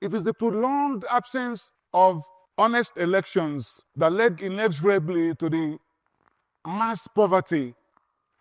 It is the prolonged absence of honest elections that led inexorably to the mass poverty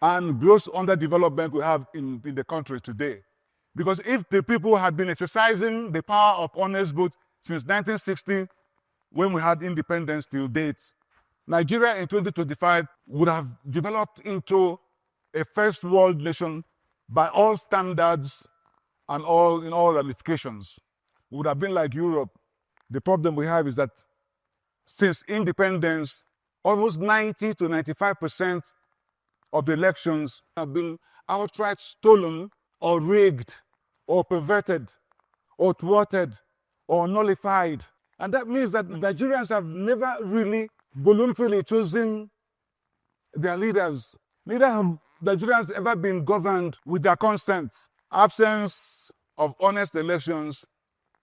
and gross underdevelopment we have in the country today. Because if the people had been exercising the power of honest vote since 1960, when we had independence till date, Nigeria in 2025 would have developed into a first world nation by all standards and in all ramifications. We would have been like Europe. The problem we have is that since independence, almost 90 to 95% of the elections have been outright stolen or rigged or perverted or thwarted or nullified. And that means that Nigerians have never really voluntarily chosen their leaders. Neither have Nigerians ever been governed with their consent. Absence of honest elections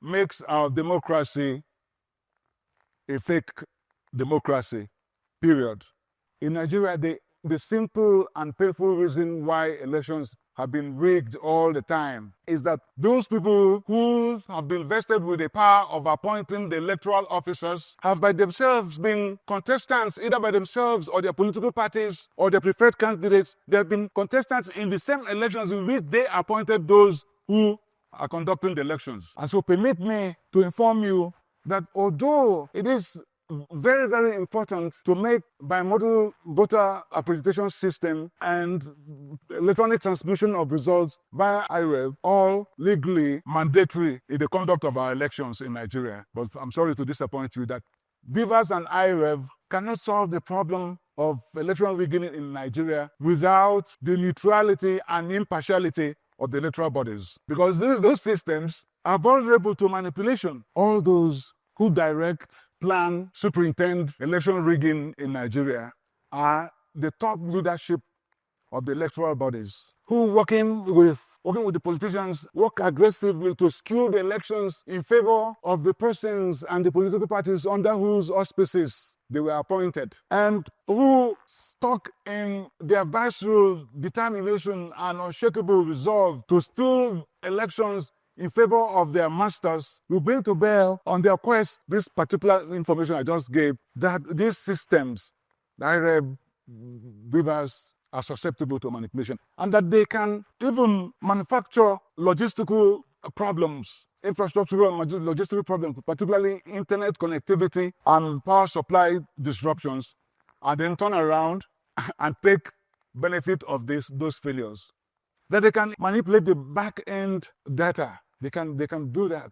makes our democracy a fake democracy, period. In Nigeria, the simple and painful reason why elections have been rigged all the time is that those people who have been vested with the power of appointing the electoral officers have by themselves been contestants, either by themselves or their political parties or their preferred candidates. They have been contestants in the same elections in which they appointed those who are conducting the elections. And so permit me to inform you that although it is very, very important to make bimodal voter accreditation system and electronic transmission of results via IREV all legally mandatory in the conduct of our elections in Nigeria. But I'm sorry to disappoint you that BVAS and IREV cannot solve the problem of electoral rigging in Nigeria without the neutrality and impartiality of the electoral bodies. Because those systems are vulnerable to manipulation. All those who direct, plan, superintend election rigging in Nigeria are the top leadership of the electoral bodies, who working with the politicians, work aggressively to skew the elections in favor of the persons and the political parties under whose auspices they were appointed, and who stuck in their visceral determination and unshakable resolve to steal elections in favor of their masters, will bring to bear on their quest this particular information I just gave, that these systems, the IREB, BVAS, are susceptible to manipulation, and that they can even manufacture logistical problems, infrastructural and logistical problems, particularly internet connectivity and power supply disruptions, and then turn around and take benefit of those failures. That they can manipulate the back-end data. They can do that.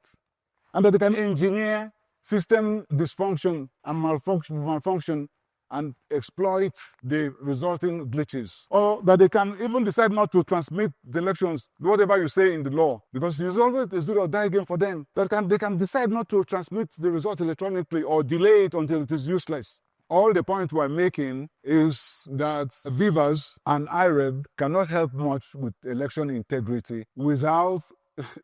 And that they can engineer system dysfunction and malfunction and exploit the resulting glitches. Or that they can even decide not to transmit the elections, whatever you say in the law, because it's always a do or die game for them. They can decide not to transmit the result electronically or delay it until it is useless. All the point we're making is that BVAS and IREB cannot help much with election integrity without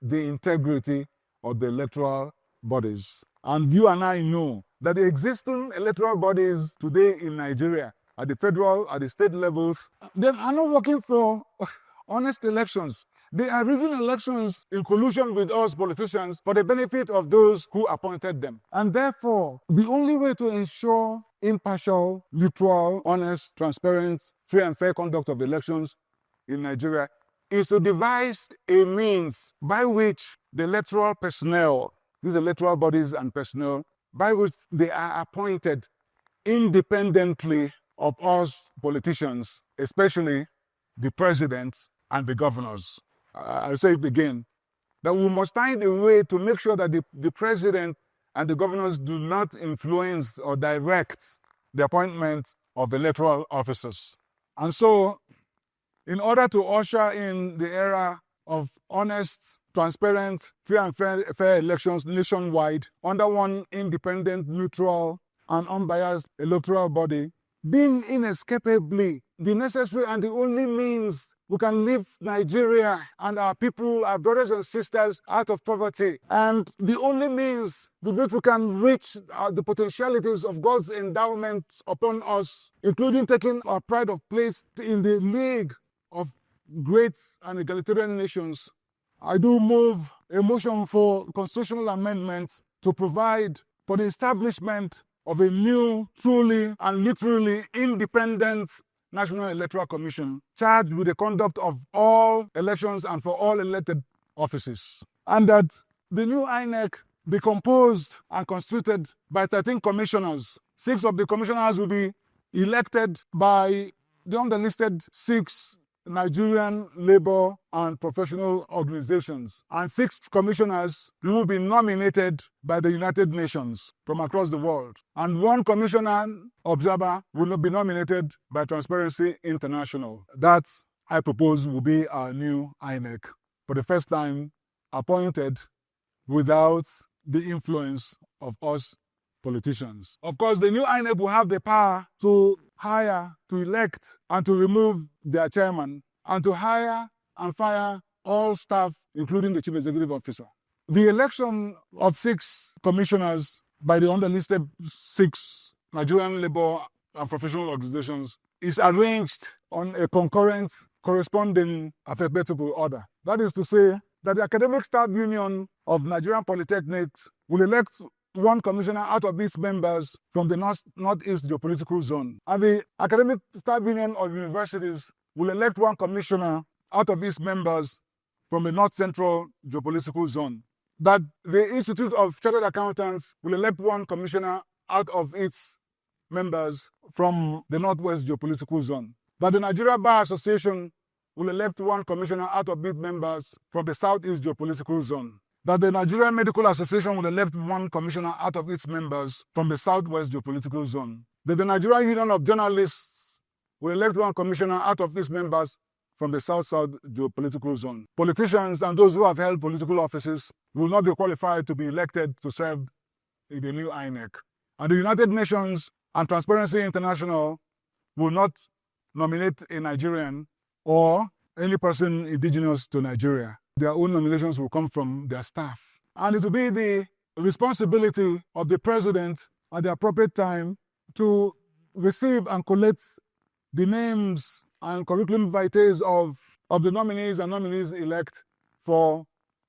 the integrity of the electoral bodies. And you and I know that the existing electoral bodies today in Nigeria, at the federal, at the state levels, they are not working for honest elections. They are rigging elections in collusion with us politicians for the benefit of those who appointed them. And therefore, the only way to ensure impartial, neutral, honest, transparent, free and fair conduct of elections in Nigeria is to devise a means by which the electoral personnel, these electoral bodies and personnel, by which they are appointed independently of us politicians, especially the president and the governors. I'll say it again, that we must find a way to make sure that the president and the governors do not influence or direct the appointment of electoral officers. And so, in order to usher in the era of honest, transparent, free and fair elections nationwide under one independent, neutral, and unbiased electoral body, being inescapably the necessary and the only means we can lift Nigeria and our people, our brothers and sisters, out of poverty, and the only means with which we can reach the potentialities of God's endowment upon us, including taking our pride of place in the league of great and egalitarian nations, I do move a motion for constitutional amendment to provide for the establishment of a new, truly and literally independent National Electoral Commission charged with the conduct of all elections and for all elected offices. And that the new INEC be composed and constituted by 13 commissioners. 6 of the commissioners will be elected by the underlisted 6 Nigerian labor and professional organizations, and 6 commissioners will be nominated by the United Nations from across the world, and 1 commissioner observer will be nominated by Transparency International. That, I propose, will be our new INEC, for the first time appointed without the influence of us politicians. Of course, the new INEC will have the power to hire, to elect, and to remove their chairman, and to hire and fire all staff, including the chief executive officer. The election of 6 commissioners by the underlisted 6 Nigerian labor and professional organizations is arranged on a concurrent, corresponding alphabetical order. That is to say that the Academic Staff Union of Nigerian Polytechnics will elect 1 commissioner out of its members from the Northeast geopolitical zone. And the Academic Staff Union of Universities will elect 1 commissioner out of its members from the North Central geopolitical zone. That the Institute of Chartered Accountants will elect 1 commissioner out of its members from the Northwest geopolitical zone. That the Nigeria Bar Association will elect 1 commissioner out of its members from the Southeast geopolitical zone. That the Nigerian Medical Association will elect 1 commissioner out of its members from the Southwest geopolitical zone. That the Nigerian Union of Journalists will elect 1 commissioner out of its members from the South-South geopolitical zone. Politicians and those who have held political offices will not be qualified to be elected to serve in the new INEC. And the United Nations and Transparency International will not nominate a Nigerian or any person indigenous to Nigeria. Their own nominations will come from their staff. And it will be the responsibility of the president at the appropriate time to receive and collect the names and curriculum vitae of the nominees and nominees-elect for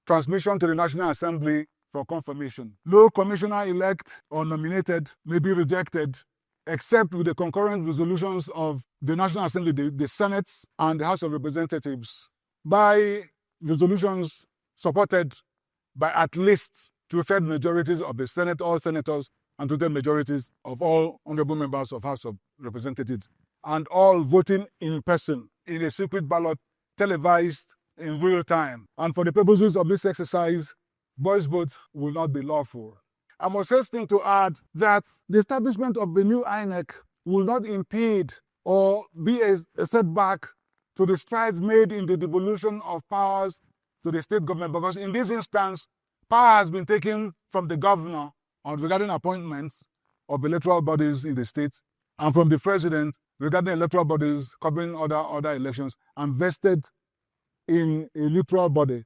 transmission to the National Assembly for confirmation. No commissioner-elect or nominated may be rejected except with the concurrent resolutions of the National Assembly, the Senate and the House of Representatives, by resolutions supported by at least 2/3 majorities of the Senate, all senators, and 2/3 majorities of all honorable members of House of Representatives, and all voting in person in a secret ballot televised in real time. And for the purposes of this exercise, voice votes will not be lawful. I must hasten to add that the establishment of the new INEC will not impede or be a setback to the strides made in the devolution of powers to the state government, because in this instance, power has been taken from the governor regarding appointments of electoral bodies in the state, and from the president regarding electoral bodies covering other elections, and vested in a neutral body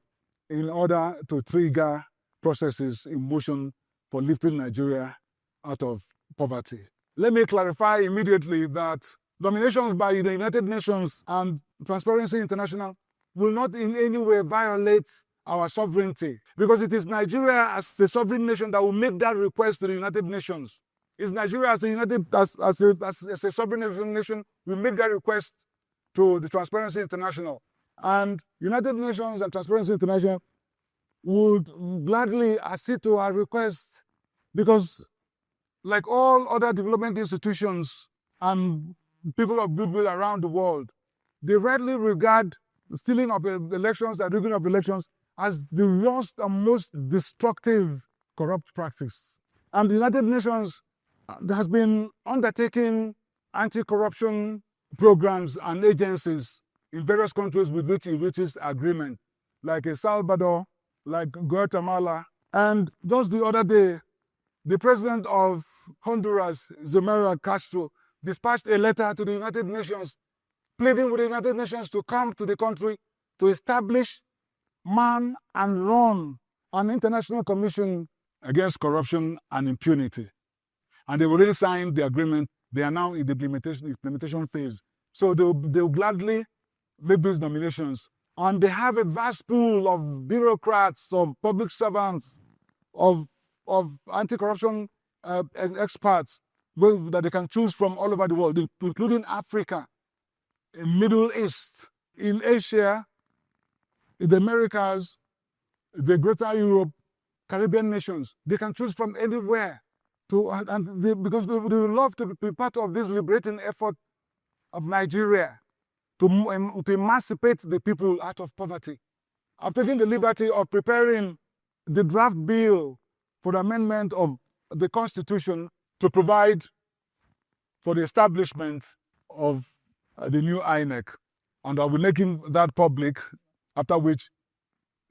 in order to trigger processes in motion for lifting Nigeria out of poverty. Let me clarify immediately that nominations by the United Nations and Transparency International will not in any way violate our sovereignty, because it is Nigeria as the sovereign nation that will make that request to the United Nations. It's Nigeria as a sovereign nation will make that request to the Transparency International. And United Nations and Transparency International would gladly accede to our request, because like all other development institutions and people of goodwill around the world, they rightly regard the stealing of elections and rigging of elections as the worst and most destructive corrupt practice. And the United Nations has been undertaking anti-corruption programs and agencies in various countries with which it reaches agreement, like El Salvador, like Guatemala. And just the other day, the president of Honduras, Xiomara Castro, dispatched a letter to the United Nations pleading with the United Nations to come to the country to establish, man and run an international commission against corruption and impunity. And they've already signed the agreement. They are now in the implementation phase. So they'll gladly make these nominations And they have a vast pool of bureaucrats, of public servants, of anti-corruption experts that they can choose from all over the world, including Africa, in Middle East, in Asia, in the Americas, the Greater Europe, Caribbean nations. They can choose from anywhere because they would love to be part of this liberating effort of Nigeria to emancipate the people out of poverty. I've taken the liberty of preparing the draft bill for the amendment of the Constitution to provide for the establishment of the new INEC. And I'll be making that public, after which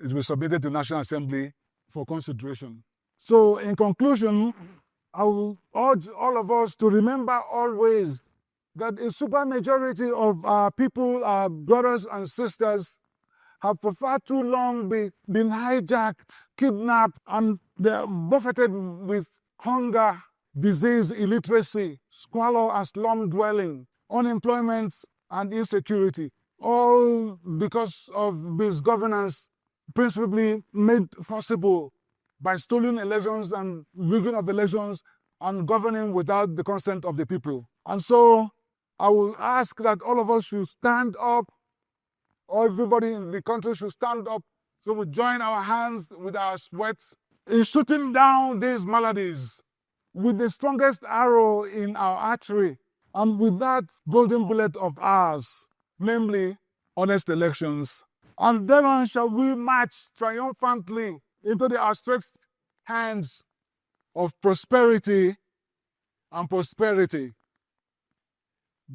it will be submitted to the National Assembly for consideration. So in conclusion, I will urge all of us to remember always that a supermajority of our people, our brothers and sisters, have for far too long been hijacked, kidnapped, and they're buffeted with hunger, disease, illiteracy, squalor and slum dwelling, unemployment and insecurity, all because of misgovernance, principally made possible by stolen elections and rigging of elections and governing without the consent of the people. And so I will ask that all of us should stand up, or everybody in the country should stand up, so we join our hands with our sweat in shooting down these maladies with the strongest arrow in our archery, and with that golden bullet of ours, namely honest elections. And thereon shall we march triumphantly into the outstretched hands of prosperity and prosperity.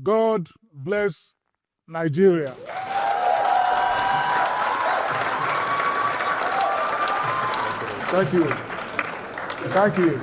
God bless Nigeria. Thank you. Thank you.